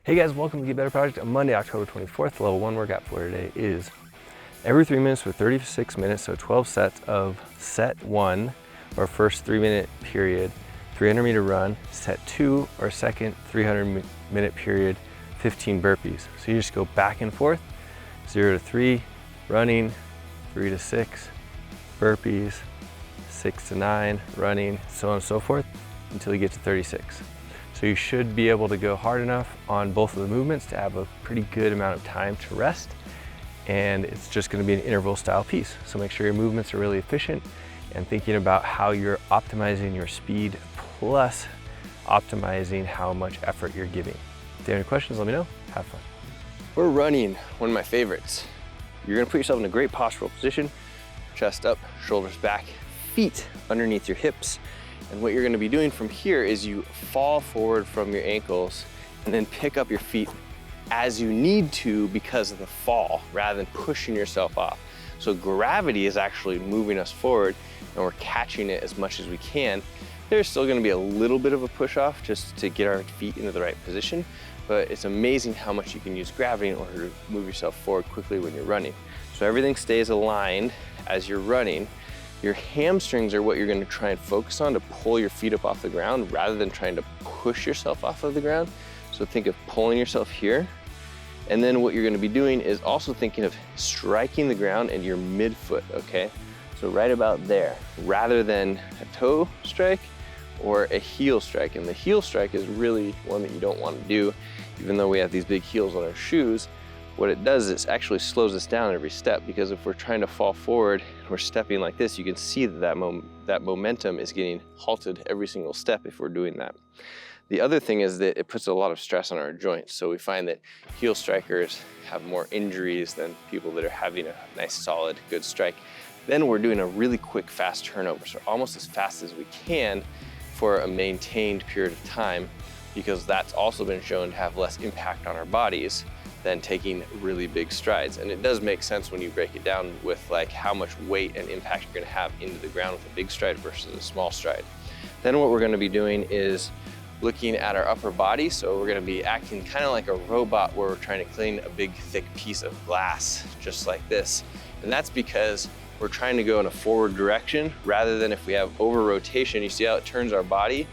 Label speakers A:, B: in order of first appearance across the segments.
A: Hey guys, welcome to Get Better Project on Monday, October 24th. Level 1 workout for today is every 3 minutes for 36 minutes, so 12 sets of set 1, or first 3-minute period, 300-meter run, set 2, or second 300-minute period, 15 burpees. So you just go back and forth, 0 to 3, running, 3 to 6, burpees, 6 to 9, running, so on and so forth, until you get to 36. So you should be able to go hard enough on both of the movements to have a pretty good amount of time to rest. And it's just going to be an interval style piece. So make sure your movements are really efficient and thinking about how you're optimizing your speed plus optimizing how much effort you're giving. If you have any questions, let me know. Have fun. For running, one of my favorites, you're going to put yourself in a great postural position, chest up, shoulders back, feet underneath your hips. And what you're going to be doing from here is you fall forward from your ankles and then pick up your feet as you need to because of the fall, rather than pushing yourself off. So gravity is actually moving us forward and we're catching it as much as we can. There's still going to be a little bit of a push off just to get our feet into the right position, but it's amazing how much you can use gravity in order to move yourself forward quickly when you're running. So everything stays aligned as you're running. Your hamstrings are what you're going to try and focus on to pull your feet up off the ground rather than trying to push yourself off of the ground. So think of pulling yourself here. And then what you're going to be doing is also thinking of striking the ground and your midfoot, okay? So right about there, rather than a toe strike or a heel strike. And the heel strike is really one that you don't want to do, even though we have these big heels on our shoes. What it does is actually slows us down every step, because if we're trying to fall forward, we're stepping like this, you can see that momentum is getting halted every single step if we're doing that. The other thing is that it puts a lot of stress on our joints. So we find that heel strikers have more injuries than people that are having a nice, solid, good strike. Then we're doing a really quick, fast turnover. So almost as fast as we can for a maintained period of time, because that's also been shown to have less impact on our bodies than taking really big strides. And it does make sense when you break it down with like how much weight and impact you're gonna have into the ground with a big stride versus a small stride. Then what we're gonna be doing is looking at our upper body. So we're gonna be acting kind of like a robot where we're trying to clean a big thick piece of glass, just like this. And that's because we're trying to go in a forward direction rather than, if we have over rotation, you see how it turns our body?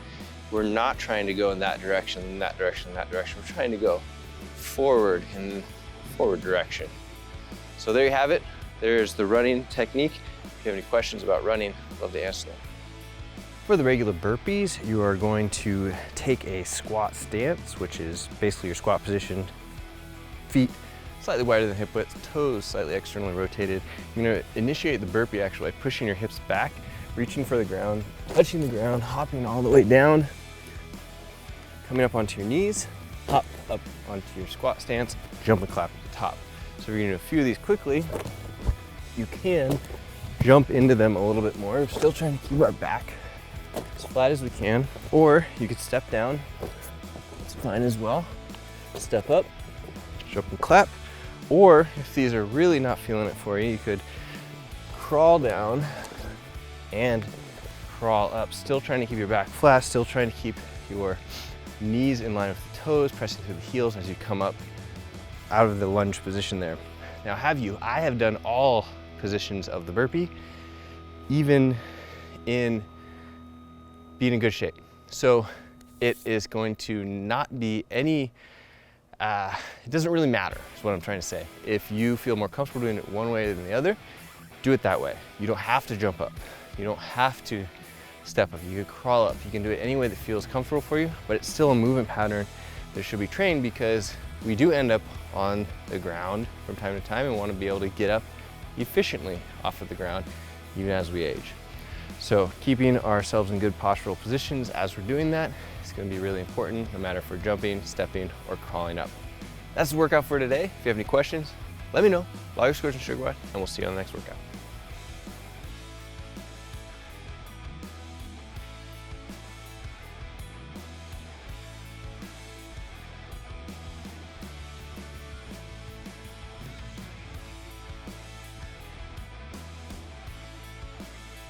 A: We're not trying to go in that direction, in that direction, in that direction. We're trying to go forward in forward direction. So there you have it. There's the running technique. If you have any questions about running, I'd love to answer them. For the regular burpees, you are going to take a squat stance, which is basically your squat position, feet slightly wider than hip width, toes slightly externally rotated. You're going to initiate the burpee actually by pushing your hips back, reaching for the ground, touching the ground, hopping all the way down, coming up onto your knees, hop up onto your squat stance, jump and clap at the top. So we're gonna do a few of these quickly. You can jump into them a little bit more. We're still trying to keep our back as flat as we can, or you could step down. That's fine as well. Step up, jump and clap. Or if these are really not feeling it for you, you could crawl down and crawl up. Still trying to keep your back flat, still trying to keep your knees in line with the toes, pressing through the heels as you come up out of the lunge position there. Now I have done all positions of the burpee, even in being in good shape. So it is going to not be any, it doesn't really matter, is what I'm trying to say. If you feel more comfortable doing it one way than the other, do it that way. You don't have to jump up. You don't have to step up. You can crawl up. You can do it any way that feels comfortable for you, but it's still a movement pattern that should be trained, because we do end up on the ground from time to time and want to be able to get up efficiently off of the ground even as we age. So keeping ourselves in good postural positions as we're doing that is going to be really important, no matter if we're jumping, stepping, or crawling up. That's the workout for today. If you have any questions, let me know. Log your scores and sugar and we'll see you on the next workout.